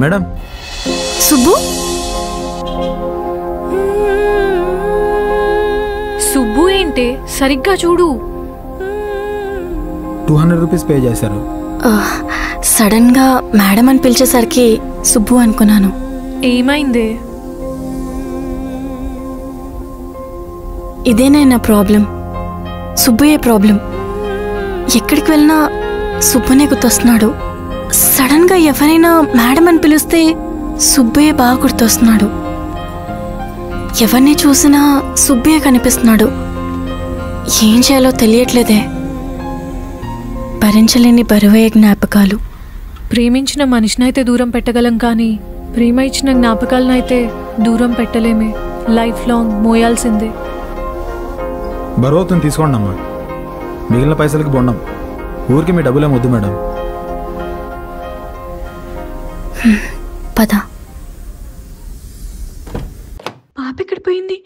Madam Subbu Subbu ఏంటే సరిగ్గా చూడు. 200 రూపీస్ పే చేశారు. సడన్ గా మేడం అని పిలిచేసరికి సుబ్బు అనుకున్నాను. ఏమైందే? ఇదేనా నా ప్రాబ్లం? సుబ్బుయే ప్రాబ్లం. ఎక్కడికి వెళ్ళినా సుబ్బునే గుర్తొస్తున్నాడు. సడన్ గా ఎవరైనా మేడం అని పిలిస్తే సుబ్బుయే బాగా గుర్తొస్తున్నాడు. ఎవరిని చూసినా సుబ్బుయే కనిపిస్తున్నాడు. ఏం చేయాలో తెలియట్లేదే. భరించలేని బరువే జ్ఞాపకాలు. ప్రేమించిన మనిషినైతే దూరం పెట్టగలం, కానీ ప్రేమ ఇచ్చిన జ్ఞాపకాలనైతే దూరం పెట్టలేమే. Life long మోయాల్సిందే. బరువుతుంది తీసుకోండి అమ్మా. మిగిలిన పైసలకి బొండం. ఊరికి మీ డబ్బులేం వద్దు మేడం. పద. పాప ఎక్కడ పోయింది?